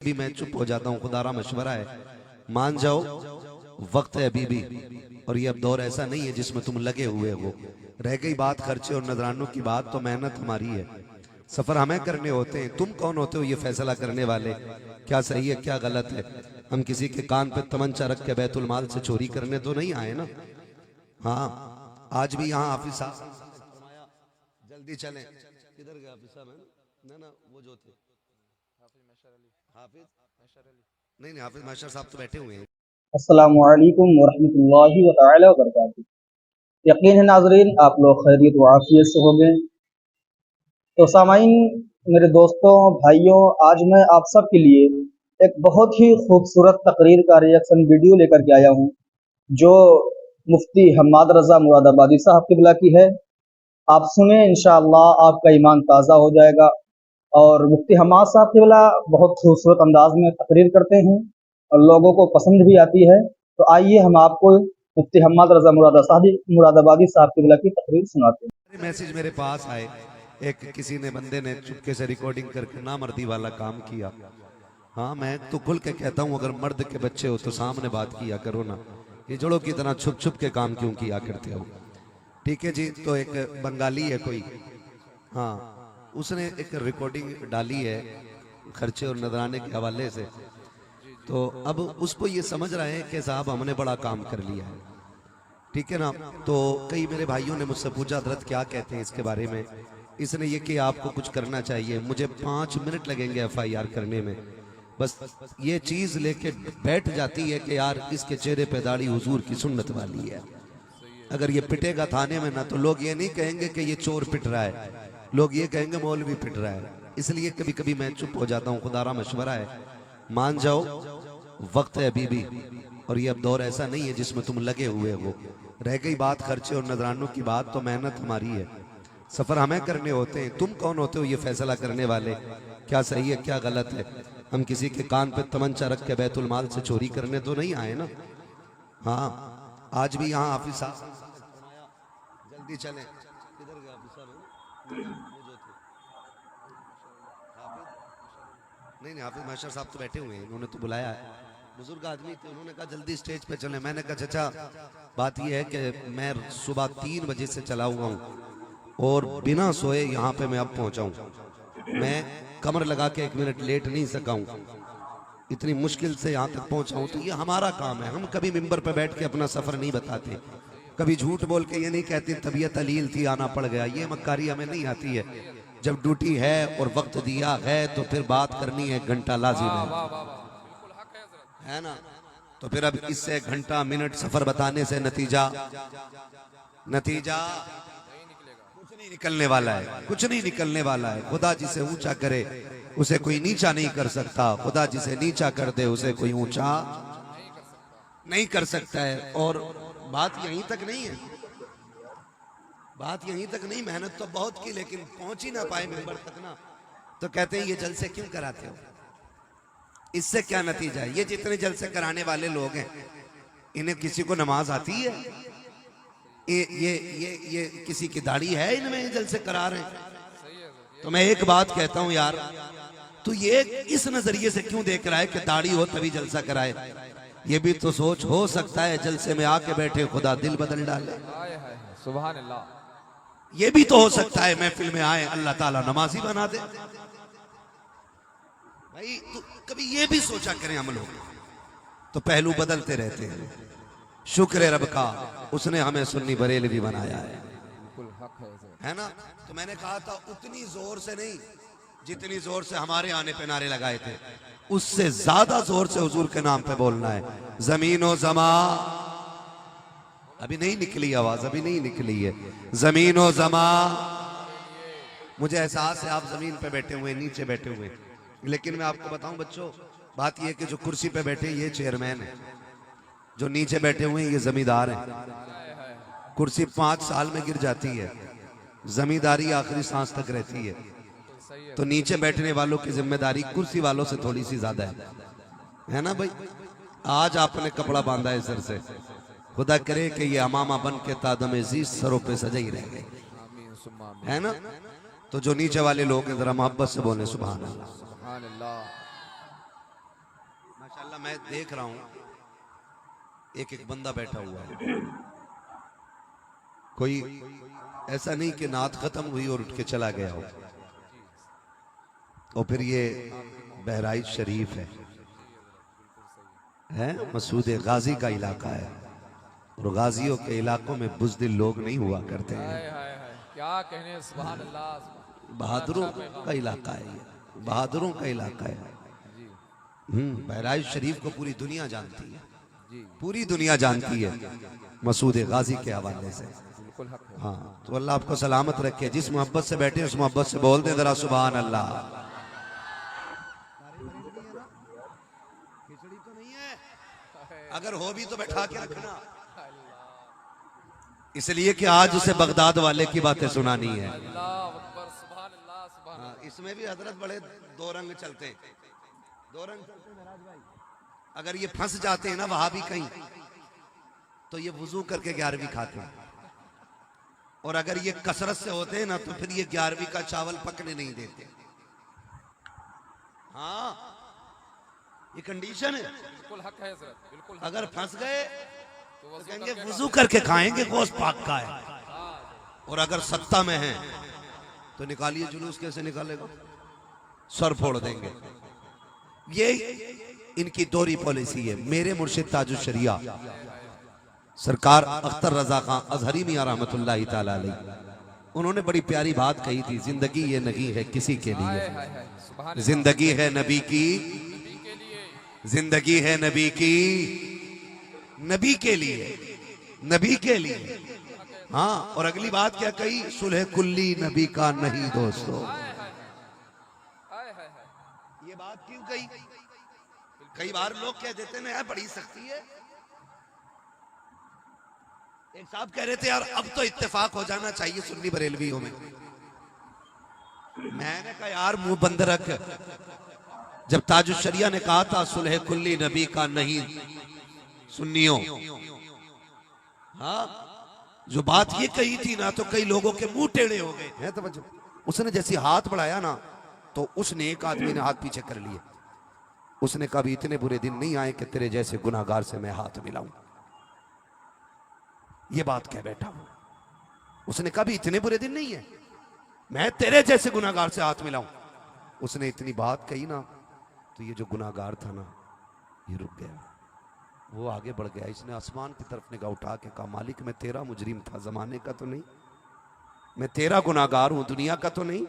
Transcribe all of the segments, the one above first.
भी मैं चुप हो जाता हूँ। खुदारा मशवरा है, मान जाओ वक्त है अभी भी। और ये अब दौर ऐसा नहीं है जिसमें तुम लगे हुए हो। रह गई बात खर्चे और नजरानों की बात, तो मेहनत हमारी है, सफर हमें करने होते हैं। तुम कौन होते हो ये फैसला करने वाले, क्या सही है क्या गलत है। हम किसी के कान पे तमंचा रख के बैतुल माल से चोरी करने तो नहीं आए ना। हाँ, आज भी यहाँ हाफिज साहब जल्दी चलें। किधर गए हाफिज साहब? है ना वो जो थे हाफिज, नहीं नहीं हाफिज मास्टर साहब तो बैठे हुए हैं। अस्सलामु अलैकुम वरहमतुल्लाहि व तआला व बरकातुहू। यकीन है नाजरीन आप लोग खैरियत व आफियत से होंगे। तो सामाइन, मेरे दोस्तों भाइयों, आज मैं आप सब के लिए एक बहुत ही खूबसूरत तकरीर का रिएक्शन वीडियो लेकर के आया हूँ, जो मुफ्ती हम्माद रज़ा मुरादाबादी साहब क़िबला की है। आप सुने, इंशाअल्लाह आपका ईमान ताज़ा हो जाएगा। और मुफ्ती हम्माद साहब क़िबला बहुत खूबसूरत अंदाज में तकरीर करते हैं और लोगों को पसंद भी आती है। तो आइए हम आपको मुफ्ती हम्माद रज़ा मुरादाबादी साहब क़िबला की तकरीर सुनाते हैं। मैसेज मेरे पास आए, एक किसी ने बंदे ने चुपके से रिकॉर्डिंग करके नामर्दी वाला काम किया। हाँ, मैं तो खुल के कहता हूँ, अगर मर्द के बच्चे हो तो सामने बात किया करो ना, ये जड़ों की तरह छुप छुप के काम क्यों किया करते हो। ठीक है जी। तो एक बंगाली है कोई, हाँ, उसने एक रिकॉर्डिंग डाली है खर्चे और नजराने के हवाले से। तो अब उसको ये समझ रहे हैं कि साहब हमने बड़ा काम कर लिया है, ठीक है ना। तो कई मेरे भाइयों ने मुझसे पूछा हजरत क्या कहते हैं इसके बारे में। इसने ये कि आपको कुछ करना चाहिए, मुझे 5 मिनट लगेंगे FIR करने में, बस ये चीज लेके बैठ जाती है कि यार इसके चेहरे पे दाढ़ी हुजूर की सुन्नत वाली है। अगर ये पिटेगा थाने में ना, तो लोग ये नहीं कहेंगे कि ये चोर पिट रहा है, लोग ये कहेंगे मौलवी पिट रहा है। इसलिए कभी कभी मैं चुप हो जाता हूँ। खुदारा मशवरा है, मान जाओ वक्त है अभी भी। और ये अब दौर ऐसा नहीं है जिसमें तुम लगे हुए हो। रह गई बात खर्चे और नजरानों की बात, तो मेहनत हमारी है, सफर हमें करने होते हैं। तुम कौन होते हो ये फैसला करने वाले, क्या सही है क्या गलत है। हम किसी के कान पे तमंचा रख के बैतुल माल से चोरी करने तो नहीं आए ना। हाँ, आज भी यहाँ हाफिज साहब जल्दी चलें। किधर गए हाफिज साहब? वो जो थे हाफिज, नहीं नहीं हाफिज मास्टर साहब तो बैठे हुए हैं, इन्होंने तो बुलाया है। बुजुर्ग आदमी थे, उन्होंने कहा जल्दी स्टेज पे चले। मैंने कहा चाचा, बात यह है कि मैं सुबह 3 बजे से चला हुआ हूँ और बिना सोए यहाँ पे मैं अब पहुंचा हूँ। मैं कमर लगा के 1 मिनट लेट नहीं सका हूँ, इतनी मुश्किल से यहाँ तक पहुंचा हूँ। तो ये हमारा काम है, हम कभी मिंबर पे बैठ के अपना सफर नहीं बताते, कभी झूठ बोल के ये नहीं कहते तबीयत अलील थी आना पड़ गया। ये मक्कारी हमें नहीं आती है। जब ड्यूटी है और वक्त दिया है तो फिर बात करनी है, घंटा लाजिम है ना। तो फिर अब इससे घंटा मिनट सफर बताने से नतीजा कुछ नहीं निकलने वाला है, कुछ नहीं निकलने वाला है। खुदा जिसे ऊंचा करे उसे कोई नीचा नहीं कर सकता, खुदा जिसे नीचा कर दे उसे कोई ऊंचा नहीं कर सकता है। और बात यहीं तक नहीं है, बात यहीं तक नहीं, मेहनत तो बहुत की लेकिन पहुंच ही ना पाए मेंबर तक ना। तो कहते हैं ये जलसे क्यों कराते हो, इससे क्या नतीजा है। ये जितने जलसे कराने वाले लोग हैं, इन्हें किसी को नमाज आती है? ये किसी की दाढ़ी है इनमें, ये जलसे करा रहे हैं। तो मैं एक बात कहता हूं यार, तो ये इस नजरिए से क्यों देख रहा है कि दाढ़ी हो तभी जलसा कराए। ये भी तो सोच, हो सकता है जलसे में आके बैठे खुदा दिल बदल डाले। सुभान अल्लाह। ये भी तो हो सकता है महफिल में आए अल्लाह ताला नमाजी बना दे। भाई तो कभी ये भी सोचा करें हम लोग। तो पहलू बदलते रहते हैं, शुक्र है रब का उसने हमें सुन्नी बरेलवी बनाया है ना। तो मैंने कहा था उतनी जोर से नहीं जितनी जोर से हमारे आने पे नारे लगाए थे, उससे ज्यादा जोर से हुजूर के नाम पे बोलना है। जमीनो जमा, अभी नहीं निकली आवाज, अभी नहीं निकली है। जमीनो जमा, मुझे एहसास है आप जमीन पे बैठे हुए, नीचे बैठे हुए, लेकिन मैं आपको बताऊं बच्चों, बात यह कि जो कुर्सी पे बैठे ये चेयरमैन है, जो नीचे बैठे हुए ये जमींदार हैं। कुर्सी 5 साल में गिर जाती है, जमींदारी आखिरी सांस तक रहती है। तो नीचे बैठने वालों की जिम्मेदारी कुर्सी वालों से थोड़ी सी ज्यादा है ना भाई। आज आपने कपड़ा बांधा है सर से, खुदा करे कि ये अमामा बन के तादम जीज सरों पे सजा ही रह गए, है ना। तो जो नीचे वाले लोग हैं जरा मोहब्बत से बोले सुभान अल्लाह। माशाल्लाह मैं देख रहा हूँ एक एक बंदा बैठा हुआ है, कोई ऐसा नहीं कि नात खत्म हुई और उठ के चला गया हो। और फिर ये बहराइच शरीफ है मसूद गाजी का इलाका है, और गाजियों के इलाकों में बुज़दिल लोग नहीं हुआ करते हैं। हाय हाय हाय, क्या कहने, सुभान अल्लाह, बहादुरों का इलाका है ये, बहादुरों का इलाका है। जी बहराइच शरीफ को पूरी दुनिया जानती है, जी, पूरी दुनिया जानती है मसूद गाजी के हवाले से। बिल्कुल हक है। हाँ, तो अल्लाह आपको सलामत रखे। जिस मोहब्बत से बैठे उस मोहब्बत से बोल दे जरा सुभान अल्लाह। खिचड़ी तो नहीं है, अगर हो भी तो बैठा के रखना, इसलिए कि आज उसे बगदाद वाले की बातें सुनानी है। अल्लाह अकबर, सुभान अल्लाह, सुभान हाँ, इसमें भी हजरत बड़े दो रंग चलते हैं, दो रंग चलते हैं महराज भाई। अगर ये फंस जाते हैं ना वहां भी कहीं, तो ये वुजू करके 11वीं खाते हैं, और अगर ये कसरत से होते हैं ना तो फिर ये 11वीं का चावल पकने नहीं देते। हाँ, ये कंडीशन है। बिल्कुल हक है हजरत, बिल्कुल हक। अगर फंस गए तो तो वज़ू कहेंगे करके वुजू करके खाएंगे, गोश्त पाक का है। और अगर सत्ता में है तो निकालिए, जुलूस कैसे निकालेगा, सर फोड़ देंगे। ये इनकी दोहरी पॉलिसी है। मेरे मुर्शिद ताजुल शरिया सरकार अख्तर रजा खां अजहरी मियां रहमतुल्लाहि ताला अलैह, उन्होंने बड़ी प्यारी बात कही थी, जिंदगी ये नहीं है किसी के हाय लिए, हाय हाय, सुभान अल्लाह, जिंदगी है नबी की, नबी के लिए, जिंदगी है नबी की, नबी के लिए, नबी के लिए। हाँ, और अगली बात क्या कही, सुलह कुल्ली नबी का नहीं दोस्तों। हाय हाय हाय हाय हाय, ये बात क्यों कही? कई बार लोग कह देते ना यार बड़ी सख्ती है। एक साहब कह रहे थे यार अब तो इत्तेफाक हो जाना चाहिए सुन्नी बरेलवियों में। मैंने कहा यार मुंह बंद रख, जब ताजुल शरिया ने कहा था सुलह कुल्ली नबी का नहीं सुन्नियों, हाँ, जो बात ये कही थी ना तो कई लोगों के मुंह टेढ़े हो गए हैं। तो उसने जैसे हाथ बढ़ाया ना तो उसने एक आदमी ने हाथ पीछे कर लिए, उसने कभी इतने बुरे दिन नहीं आए कि तेरे जैसे गुनाहगार से मैं हाथ मिलाऊं। ये बात कह बैठा हूं, उसने कभी इतने बुरे दिन नहीं है मैं तेरे जैसे गुनाहगार से हाथ मिलाऊं। उसने इतनी बात कही ना तो ये जो गुनाहगार था ना ये रुक गया, वो आगे बढ़ गया। इसने आसमान की तरफ निगाह उठा के कहा मालिक मैं तेरा मुजरिम था, जमाने का तो नहीं, मैं तेरा गुनाहगार हूं, दुनिया का तो नहीं।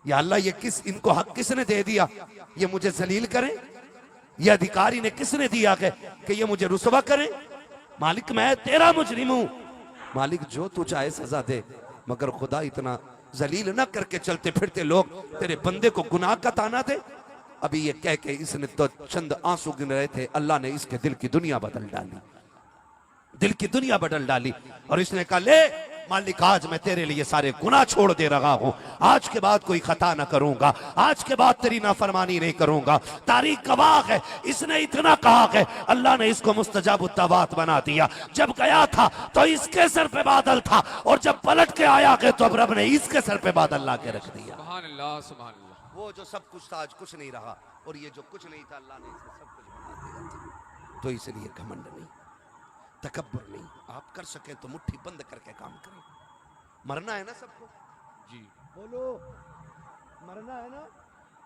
या अल्लाह ये किस, इनको हक किसने दे दिया ये मुझे जलील करें? ये अधिकारी ने किसने दिया कि ये मुझे रुसवा करें? मालिक मैं तेरा मुजरिम हूं। मालिक जो तू चाहे सजा दे, मगर खुदा इतना जलील ना करके चलते फिरते लोग तेरे बंदे को गुनाह का ताना दे। अभी ये कह के इसने तो चंद आंसू गिन रहे थे, अल्लाह ने इसके दिल की दुनिया बदल डाली, दिल की दुनिया बदल डाली। और इसने कहा ले मालिक आज मैं तेरे लिए सारे गुनाह छोड़ दे रहा हूं, आज के बाद कोई खता ना करूंगा, आज के बाद तेरी नाफरमानी नहीं करूंगा। तारीख गवाह है, इसने इतना कहा है अल्लाह ने इसको मुस्तजाब उत्तबात बना दिया। जब गया था तो इसके सर पे बादल था, और जब पलट के आया है तो अब रब ने इसके सर पे बादल ला के रख दिया। सुभान अल्लाह, सुभान अल्लाह। वो जो सब कुछ था आज कुछ नहीं रहा, और ये जो कुछ नहीं था अल्लाह ने इसे सब कुछ बना दिया। तो इसलिए घमंड नहीं, तकब्बुर नहीं, आप कर सके तो मुट्ठी बंद करके काम करें। मरना है ना सबको, जी, बोलो मरना है ना,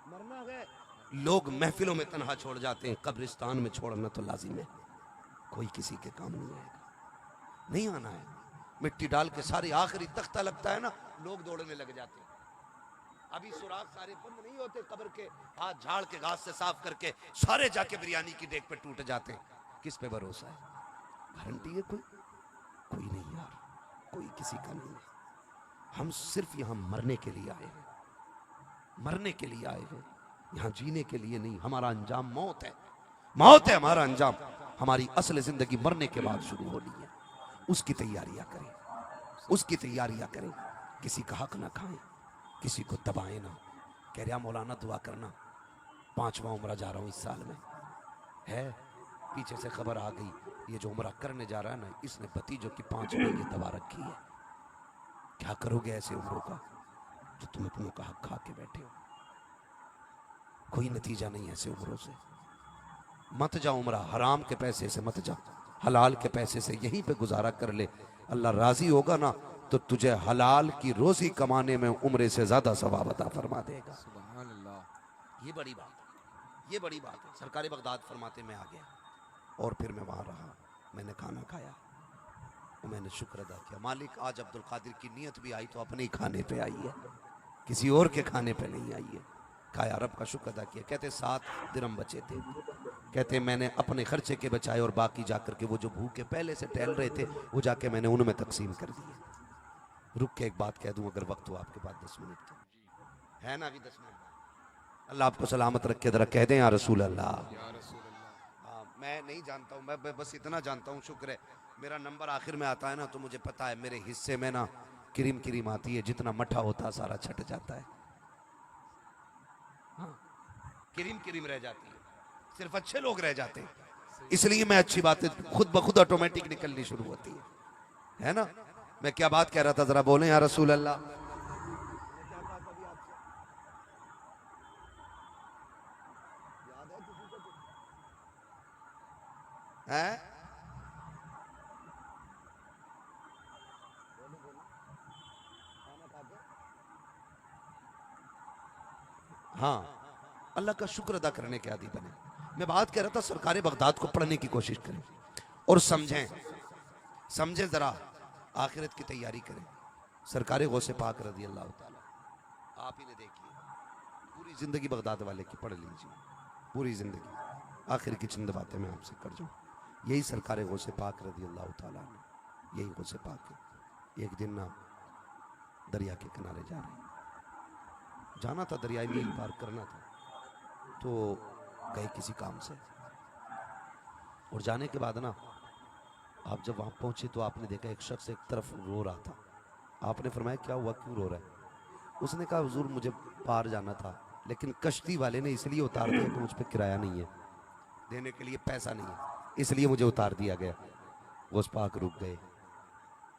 मरना है। लोग महफिलों में तन्हा छोड़ जाते हैं, कब्रिस्तान में छोड़ना तो लाजिम है। कोई किसी के काम नहीं आएगा, नहीं आना है। मिट्टी डाल के सारे आखिरी तख्ता लगता है ना, लोग दौड़ने लग जाते हैं। अभी सुराख सारे बंद नहीं होते कब्र के, हाथ झाड़ के घास से साफ करके सारे जाके बिरयानी की देख पे टूट जाते हैं। किस पे भरोसा है? गारंटी है कोई? कोई नहीं यार, कोई किसी का नहीं है। हम सिर्फ यहां मरने के लिए आए हैं, मरने के लिए आए हैं, यहां जीने के लिए नहीं। हमारा अंजाम मौत है, मौत है हमारा अंजाम। हमारी असल जिंदगी मरने के बाद शुरू होनी है, उसकी तैयारियां करें, उसकी तैयारियां करें। किसी का हक ना खाएं, किसी को दबाएं ना। कह रहा मौलाना दुआ करना, 5वां उम्रा जा रहा हूं इस साल में है। पीछे से खबर आ गई ये जो उम्रा करने जा रहा है ना, इसने भतीजों की 5 बीघे दबा रखी है। क्या करोगे ऐसे उम्रों का जो तुम अपनों का हक खा के बैठे हो? कोई नतीजा नहीं ऐसे उम्रों से, मत जा उम्रा, हराम के पैसे से मत जा, हलाल के पैसे से यहीं पे गुजारा कर ले। अल्लाह राजी होगा ना तो तुझे हलाल की रोजी कमाने में उम्रे से ज्यादा सवाब अता फरमा देगा। सुभान अल्लाह। ये बड़ी बात है, ये बड़ी बात है। सरकारी बगदाद फरमाते मैं आ गया और फिर मैं वहाँ रहा, मैंने खाना खाया और मैंने शुक्र अदा किया, मालिक आज अब्दुल कादिर की नीयत भी आई तो अपने ही खाने पे आई है, किसी और के खाने पे नहीं आई है। खाया, रब का शुक्र अदा किया। कहते 7 दिरहम बचे थे, कहते मैंने अपने खर्चे के बचाए और बाकी जाकर के वो जो भूखे पहले से टहल रहे थे वो जाके मैंने उनमें तकसीम कर दिए। रुक के एक बात कह दूं अगर वक्त हो आपके पास 10 मिनट तो है ना, अभी 10 मिनट। अल्लाह आपको सलामत रखे, जरा कह दें या रसूल अल्लाह। या रसूल अल्लाह। हाँ, मैं नहीं जानता हूँ, मैं बस इतना जानता हूँ, शुक्र है मेरा नंबर आखिर में आता है ना तो मुझे पता है मेरे हिस्से में ना क्रीम क्रीम आती है, जितना मठा होता है सारा छट जाता है। हाँ, क्रीम क्रीम रह जाती है, सिर्फ अच्छे लोग रह जाते हैं, इसलिए मैं अच्छी बातें खुद ब खुद ऑटोमेटिक निकलनी शुरू होती है ना। मैं क्या बात कह रहा था, जरा बोले या रसूल अल्लाह। है हाँ, अल्लाह का शुक्र अदा करने के आदी बने। मैं बात कह रहा था सरकार बगदाद को पढ़ने की कोशिश करें और समझें जरा, आखिरत की तैयारी करें। सरकार गौसे पाक रज़ी अल्लाह ताला, आप ही ने देखिए पूरी जिंदगी बगदाद वाले की पढ़ लीजिए, पूरी जिंदगी। आखिर की चंद बातें मैं आपसे कर जाऊँ। यही सरकार गौसे पाक रज़ी अल्लाह ताला ने, यही गौसे पाक है। एक दिन ना दरिया के किनारे जा रहे हैं, जाना था दरियाई मील पार करना था, तो गए किसी काम से और जाने के बाद ना आप जब वहाँ पहुँचे तो आपने देखा एक शख्स एक तरफ रो रहा था। आपने फरमाया क्या हुआ, क्यों रो रहा है? उसने कहा हुजूर मुझे पार जाना था लेकिन कश्ती वाले ने इसलिए उतार दिया कि मुझ पर किराया नहीं है, देने के लिए पैसा नहीं है, इसलिए मुझे उतार दिया गया। वो उस पाक रुक गए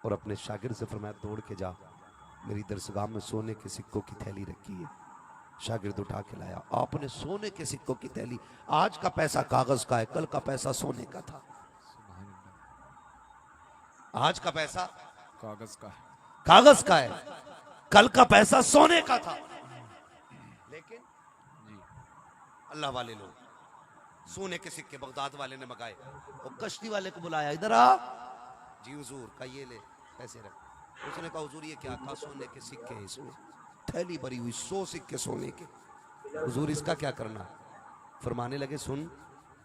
और अपने शागिर्द से फरमाया दौड़ के जा, मेरी दरसगाह में सोने के सिक्कों की थैली रखी है। शागिर्द उठा के लाया, आपने सोने के सिक्कों की थैली, आज का पैसा कागज का है, कल का पैसा सोने का था। सुभान अल्लाह। आज का पैसा कागज का है, कागज का है, कल का पैसा सोने का था। लेकिन जी अल्लाह वाले लोग सोने के सिक्के बगदाद वाले ने मंगाए और कश्ती वाले को बुलाया, इधर आ जी हुजूर का ये ले पैसे रख। उसने कहा हुजूर ये क्या? कहा सोने के सिक्के हैं इसमें, थैली भरी हुई 100 सिक्के सोने के। हुजूर इसका क्या करना? फरमाने लगे सुन,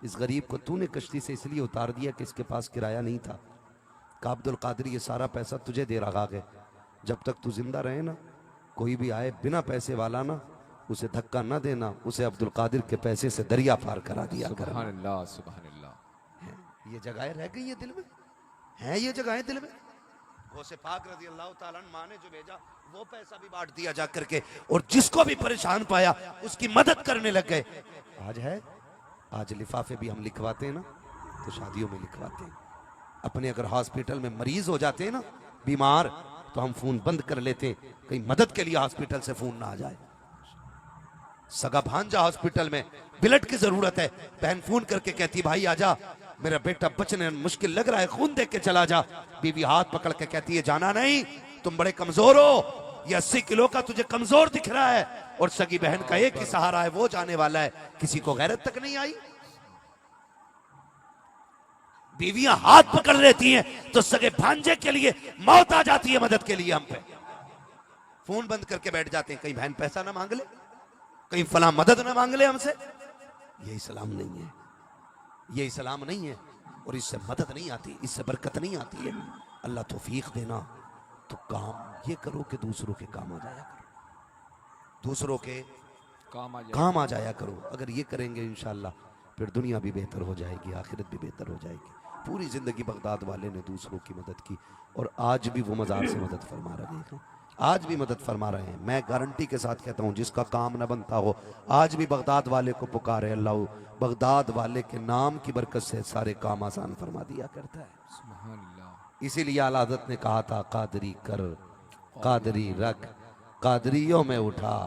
इस गरीब को तूने कश्ती से इसलिए उतार दिया कि इसके पास किराया नहीं था। कहा अब्दुल कादिर ये सारा पैसा तुझे दे रहा है, जब तक तू जिंदा रहे ना कोई भी आए बिना पैसे वाला ना उसे धक्का ना देना, उसे अब्दुल कादिर के पैसे से दरिया पार करा दिया कर। सुभान अल्लाह, सुभान अल्लाह। ये जगहें रह गई है दिल में, हैं ये जगहें दिल में। गौसे पाक रज़ी अल्लाह ताला अन्हु माँ ने जो भेजा वो पैसा भी बांट दिया जा करके, और जिसको भी परेशान पाया उसकी मदद करने लग गए। आज है, आज लिफाफे भी हम लिखवाते हैं ना तो शादियों में लिखवाते हैं। अपने अगर हॉस्पिटल में मरीज हो जाते हैं ना बीमार, तो हम फोन बंद कर लेते हैं, कहीं मदद के लिए हॉस्पिटल से फोन ना आ जाए। सगा भांजा हॉस्पिटल में, ब्लड की जरूरत है, बहन फोन करके कहती भाई आजा, मेरा बेटा बचने मुश्किल लग रहा है, खून देख के चला जा। बीवी हाथ पकड़ के कहती है जाना नहीं, तुम बड़े कमजोर हो, ये 80 किलो का तुझे कमजोर दिख रहा है, और सगी बहन का एक ही सहारा है वो जाने वाला है, किसी को गैरत तक नहीं आई। बीवियां हाथ पकड़ लेती हैं तो सगे भांजे के लिए मौत आ जाती है मदद के लिए हम पे। फोन बंद करके बैठ जाते हैं, कहीं बहन पैसा ना मांग ले, कहीं फला मदद ना मांग ले हमसे। ये इस्लाम नहीं है, ये इस्लाम नहीं है, और इससे मदद नहीं आती, इससे बरकत नहीं आती है। अल्लाह तौफीक देना तो काम ये करो कि दूसरों के काम आ जाया करो, दूसरों के काम आ जाया करो। अगर ये करेंगे इंशाअल्लाह फिर दुनिया भी बेहतर हो जाएगी, आखिरत भी बेहतर हो जाएगी। पूरी जिंदगी बगदाद वाले ने दूसरों की मदद की और आज भी वो मज़ार से मदद फरमा रहे हैं, आज भी मदद फरमा रहे हैं। मैं गारंटी के साथ कहता हूँ जिसका काम न बनता हो आज भी बगदाद वाले को पुकारे, अल्लाह बगदाद वाले के नाम की बरकत से सारे काम आसान फरमा दिया करता है। सुभान अल्लाह। इसीलिए आला हज़रत ने कहा था कादरी कर, कादरी रख, कादरियों में उठा,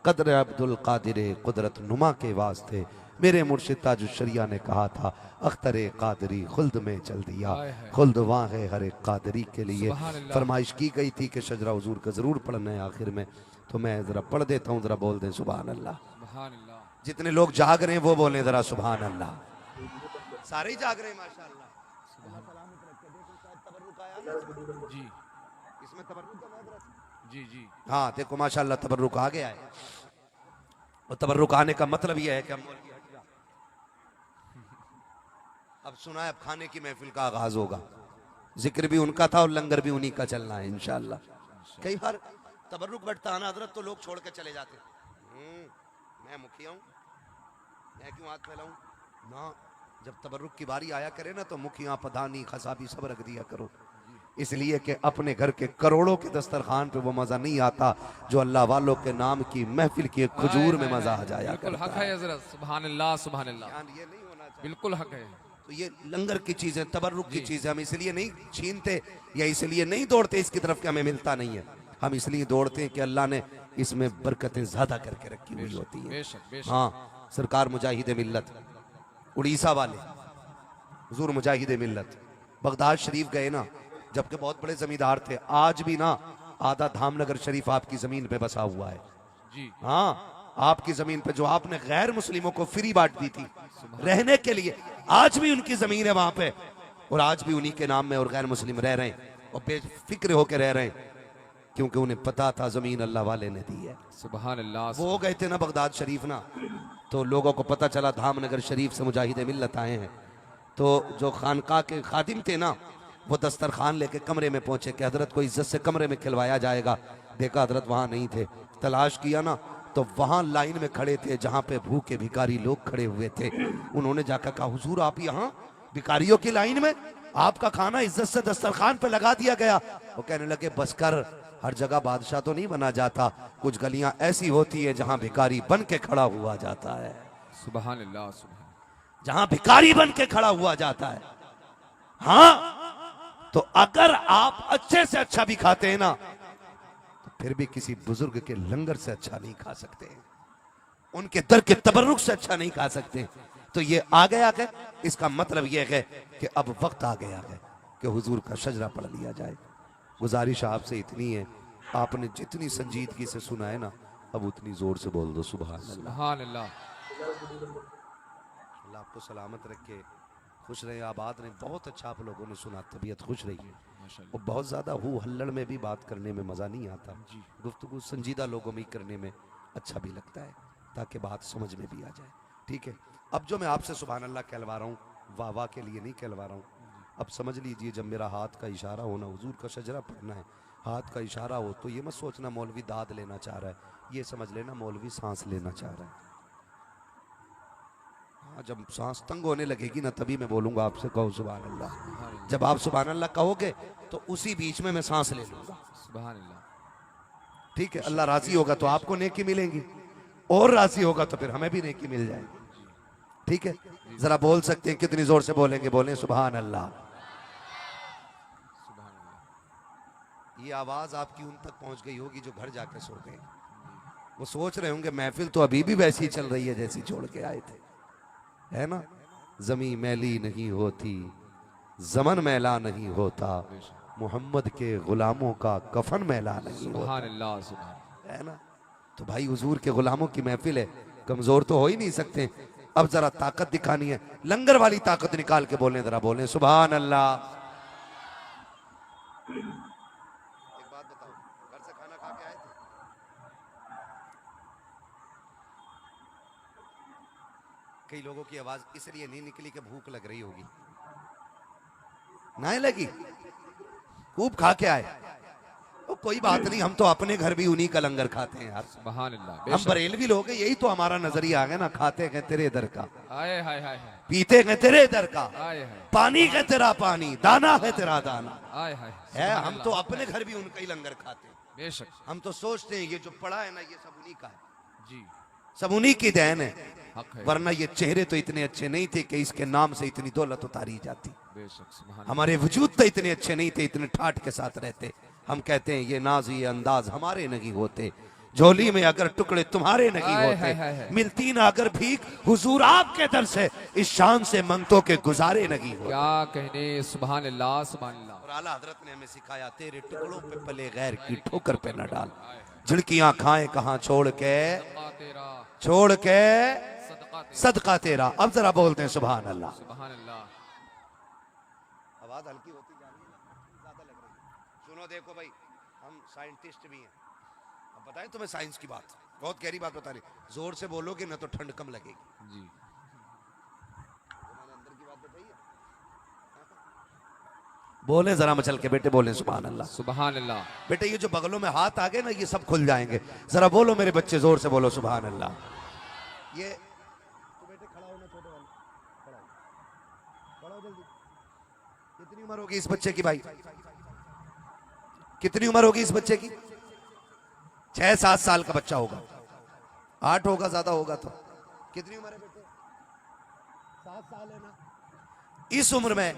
कदर अब्दुल कादिर कुदरत नुमा के वास्ते, मेरे मुर्शिद ताजुश्शरिया ने कहा था, अख्तर कादरी खुल्द में चल दिया, हाय हाय। खुल्द वहाँ है हर एक कादरी के लिए। सुभान अल्लाह। फरमाइश की गई थी कि शजरा हुजूर का जरूर पढ़ना है आखिर में, तो मैं जरा पढ़ देता हूँ, जरा बोल दें सुभान अल्लाह। सुभान अल्लाह। जितने लोग जाग रहे हैं वो बोले जरा सुभान अल्लाह। सारे ही जाग रहे हैं माशाअल्लाह। जी इसमें तबर्रुक का महदरत। जी जी। हाँ देखो माशाअल्लाह तबर्रुक आ गया है, और तबर्रुक आने का मतलब यह है कि हम अब सुना है, अब खाने की महफिल का आगाज होगा। जिक्र भी उनका था और लंगर भी उन्हीं का चलना है इंशाअल्लाह। कई बार तबर्रुक बढ़ता है ना हजरत, तो लोग छोड़ के चले जाते मैं मुखिया हूँ, मैं क्यों हाथ फैलाऊं ना। जब तबर्रुक की बारी आया करे ना, तो मुखिया पधानी खसाबी सब रख दिया करो, इसलिए कि अपने घर के करोड़ों के दस्तरखान पे वो मजा नहीं आता जो अल्लाह वालों के नाम की महफिल की एक खजूर में मजा आ जाया बिल्कुल हक करता है हजरत। सुभान अल्लाह सुभान अल्लाह। ध्यान ये नहीं होना चाहिए। बिल्कुल हक है। तो ये लंगर की चीज है, तबर्रुक की चीज है, हम इसलिए नहीं छीनते या इसलिए नहीं दौड़ते इसकी तरफ कि हमें मिलता नहीं है, हम इसलिए दौड़ते हैं कि अल्लाह ने इसमें बरकतें ज्यादा करके रखी हुई होती हैं। बेशक बेशक। हाँ सरकार मुजाहिद मिल्लत उड़ीसा वाले हुजूर मुजाहिद मिल्लत बगदाद शरीफ गए ना, जबकि बहुत बड़े जमींदार थे, आज भी ना आधा धामनगर शरीफ आपकी जमीन पे बसा हुआ है। जी हाँ आपकी जमीन पे जो आपने गैर मुस्लिमों को फ्री बांट दी थी रहने के लिए, आज भी उनकी जमीन है वहां पे, और आज भी उन्हीं के नाम में और गैर मुस्लिम रह रहे हैं और बेफिक्र होकर रह रहे हैं, क्योंकि उन्हें पता था जमीन अल्लाह वाले ने दी है। सुभान अल्लाह। वो गए थे ना बगदाद शरीफ ना, तो लोगों को पता चला धामनगर शरीफ से मुजाहिद मिल्लत आए हैं, तो जो खानका के खादिम थे ना, वो दस्तरखान लेके कमरे में पहुंचे कि हजरत को इज्जत से कमरे में खिलवाया जाएगा। देखा हजरत वहां नहीं थे, तलाश किया ना, तो वहां लाइन में खड़े थे जहां पे भूखे भिखारी लोग खड़े हुए थे। उन्होंने जाकर कहा, हुजूर आप यहाँ भिखारियों की लाइन में, आपका खाना इज्जत से दस्तरखान पे लगा दिया गया। वो कहने लगे बस कर, हर जगह बादशाह तो नहीं बना जाता, कुछ गलियां ऐसी होती है जहां भिखारी बन के खड़ा हुआ जाता है, सुभान अल्लाह सुभान। जहां भिखारी बन के खड़ा हुआ जाता है। हाँ तो अगर आप अच्छे से अच्छा भी खाते हैं ना, तो फिर भी किसी बुजुर्ग के लंगर से अच्छा नहीं खा सकते, उनके दर के तबर्रुक से अच्छा नहीं खा सकते। तो ये आ गया है, इसका मतलब यह है कि अब वक्त आ गया है कि हुजूर का शजरा पढ़ लिया जाए। गुजारिश आपसे इतनी है, आपने जितनी संजीदगी से सुना है ना, अब उतनी जोर से बोल दो सुभान अल्लाह। सुभान अल्लाह। अल्लाह आपको सलामत रखे, खुश रहे, आबाद रहे। बहुत अच्छा आप लोगों ने सुना, तबीयत खुश रही है। माशाअल्लाह। और बहुत ज़्यादा हु हल्लड़ में भी बात करने में मज़ा नहीं आता, जी। गुफ्तगू संजीदा लोगों में ही करने में अच्छा भी लगता है, ताकि बात समझ में भी आ जाए। ठीक है, अब जो मैं आपसे सुभान अल्लाह कहलवा रहा हूँ, वाह वाह के लिए नहीं कहलवा रहा हूँ। अब समझ लीजिए, जब मेरा हाथ का इशारा होना, हुजूर का शजरा पढ़ना है, हाथ का इशारा हो, तो ये मत सोचना मौलवी दाद लेना चाह रहा है, ये समझ लेना मौलवी सांस लेना चाह रहा है। हाँ, जब सांस तंग होने लगेगी ना, तभी मैं बोलूंगा आपसे, कहो सुभान अल्लाह। जब आप सुभान अल्लाह कहोगे तो उसी बीच में मैं सांस ले लूंगा। सुभान अल्लाह। ठीक है, अल्लाह राजी होगा तो आपको नेकी मिलेंगी, और राजी होगा तो फिर हमें भी नेकी मिल जाएगी। ठीक है, जरा बोल सकते हैं, कितनी जोर से बोलेंगे? बोलें सुभान अल्लाह। सुभान अल्लाह। ये आवाज आपकी उन तक पहुंच गई होगी जो घर जाके सो गए, वो सोच रहे होंगे महफिल तो अभी भी वैसी चल रही है जैसी छोड़ के आए थे, है ना। जमी मैली नहीं होती, जमन मैला नहीं होता, मोहम्मद के गुलामों का कफन मैला नहीं होता, सुभान अल्लाह सुभान। है ना। तो भाई हुजूर के गुलामों की महफिल है, कमजोर तो हो ही नहीं सकते। अब जरा ताकत दिखानी है, लंगर वाली ताकत निकाल के बोलें, जरा बोलें सुभान अल्लाह। एक बात बताओ, घर से खाना खा के आए थे? कई लोगों की आवाज इसलिए नहीं निकली कि भूख लग रही होगी, नहीं लगी, खूब खा के आए। तो कोई बात नहीं, हम तो अपने घर भी उन्हीं का लंगर खाते हैं यार। सुभान अल्लाह। हम बेशक। बरेलवी लोग हैं, यही तो हमारा नजरिया आ गया ना, खाते हैं तेरे दर का, आए हाय हाय हाय। पीते हैं तेरे दर का, आए हाय। पानी है तेरा पानी, दाना है तेरा दाना, आए हाय। है। सुभान हम अल्लाह। तो अपने घर भी उनका ही लंगर खाते हैं। बेशक। हम तो सोचते हैं ये जो पड़ा है ना, ये सब उन्हीं का है, जी सब उन्हीं की देन है, हक है। वरना ये चेहरे तो इतने अच्छे नहीं थे कि इसके नाम से इतनी दौलत उतारी जाती। बेशक। सुभान हमारे वजूद तो इतने अच्छे नहीं थे, इतने ठाठ के साथ रहते। हम कहते हैं ये नाज ये अंदाज हमारे नहीं होते, झोली में अगर टुकड़े तुम्हारे नहीं हाय, हाय, हाय, होते, हाय। मिलती ना अगर भीख हुजूर आपके दर से, इस शान से मंगतों के गुजारे नहीं होते। क्या कहने, सुभान अल्लाह सुभान अल्लाह। और आला हजरत ने हमें सिखाया, तेरे टुकड़ों पे पले गैर की ठोकर पे न डाल, झिड़कियां खाएं कहां छोड़ के, सदका तेरा, छोड़ के सदका तेरा, सदका तेरा। अब जरा बोलते हैं सुभान अल्लाह। सुभान अल्लाह। आवाज हल्की होती जा रही है, ज्यादा लग रही है। सुनो देखो भाई, हम साइंटिस्ट भी हैं, अब बताएं तुम्हें साइंस की बात, बहुत गहरी बात बता रही, जोर से बोलोगे ना तो ठंड कम लगेगी। जी। मैंने अंदर की बात बताई है, बोले जरा मचल के बेटे, बोले सुभान अल्लाह। सुभान अल्लाह। बेटे ये जो बगलों में हाथ आ गए ना, ये सब खुल जाएंगे, जरा बोलो मेरे बच्चे, जोर से बोलो सुभान अल्लाह। ये तो बेटे खड़ा होना, छोटे वाले खड़ा हो, खड़ा हो जल्दी। कितनी उम्र होगी इस बच्चे की भाई, कितनी उम्र होगी इस बच्चे की? 6-7 साल का बच्चा होगा, 8 होगा, ज्यादा होगा तो। कितनी उम्र है बेटे? 7 साल है ना। इस उम्र में,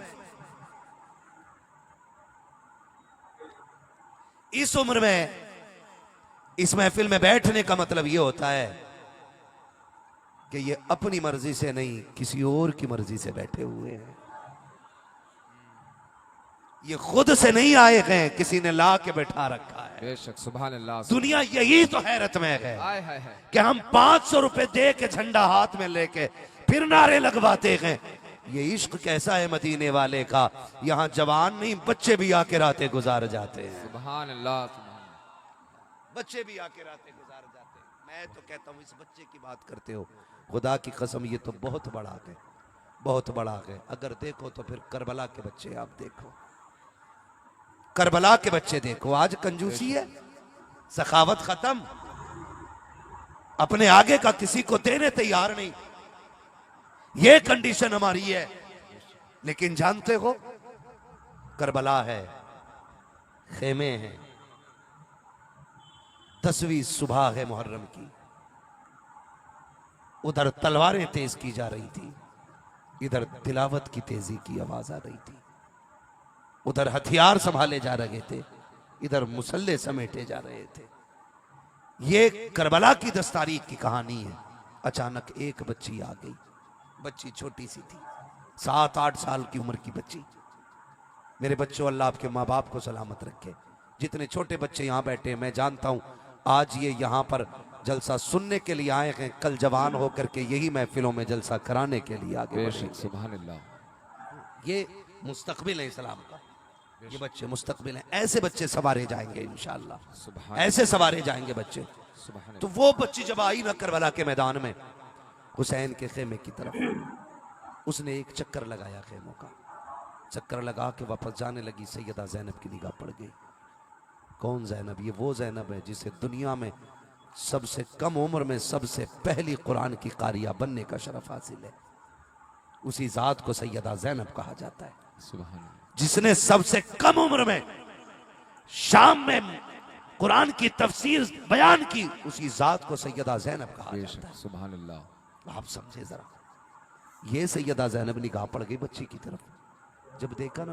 इस उम्र में इस महफिल में बैठने का मतलब यह होता है कि ये अपनी मर्जी से नहीं, किसी और की मर्जी से बैठे हुए हैं। ये खुद से नहीं आए हैं, किसी ने ला के बैठा रखा है। बेशक, सुभान अल्लाह। दुनिया यही तो हैरत में है हाय हाय हाय। कि हम 500 रुपए दे के झंडा हाथ में लेके फिर नारे लगवाते हैं। ये इश्क कैसा है मदीने वाले का, यहाँ जवान नहीं बच्चे भी आके रातें गुजार जाते हैं। सुभान अल्लाह सुभान अल्लाह। बच्चे भी आके रातें गुजार जाते हैं। मैं तो कहता हूँ, इस बच्चे की बात करते हो, खुदा की कसम ये तो बहुत बड़ा है, बहुत बड़ा है। अगर देखो तो फिर करबला के बच्चे आप देखो, करबला के बच्चे देखो। आज कंजूसी है, सखावत खत्म, अपने आगे का किसी को देने तैयार नहीं, ये कंडीशन हमारी है। लेकिन जानते हो, करबला है, खेमे हैं, 10वीं सुबह है मुहर्रम की, उधर तलवारें तेज की जा रही थी, इधर तिलावत की तेजी की आवाज आ रही थी, उधर हथियार संभाले जा रहे थे, इधर मुसल्ले समेटे जा रहे थे। ये करबला की 10 तारीख की कहानी है। अचानक एक बच्ची आ गई, बच्ची छोटी सी थी, 7-8 साल की उम्र की बच्ची। मेरे बच्चों, अल्लाह आपके माँ बाप को सलामत रखे। जितने छोटे बच्चे यहाँ बैठे हैं, मैं जानता हूँ आज ये यहाँ पर जलसा सुनने के लिए आए हैं, कल जवान होकर के यही महफिलों में जलसा कराने के लिए आगे बेशक, बढ़ेंगे। सुभान अल्लाह। ये मुस्तकबिल है इस्लाम का, ये बच्चे मुस्तकबिल हैं। ऐसे बच्चे सवारे जाएंगे इंशाअल्लाह, सुभान ऐसे सवारे जाएंगे बच्चे। सुभान तो वो बच्ची जब आई ना करबला के मैदान में, हुसैन के खेमे की तरफ, उसने एक चक्कर लगाया खेमों का, चक्कर लगा के वापस जाने लगी। सैयदा ज़ैनब की निगाह पड़ गई। कौन ज़ैनब? ये वो ज़ैनब है जिसे दुनिया में सबसे कम उम्र में सबसे पहली कुरान की कारिया बनने का शरफ हासिल है। उसी जात को सैयदा ज़ैनब कहा जाता है, सुभान अल्लाह। जिसने सबसे कम उम्र में शाम में कुरान की तफसीर बयान की, उसी जात को सैयदा ज़ैनब कहा जाता बेशक, सुभान अल्लाह। है। आप समझे जरा, ये सैयदा ज़ैनब निगाह पड़ गई बच्ची की तरफ, जब देखा ना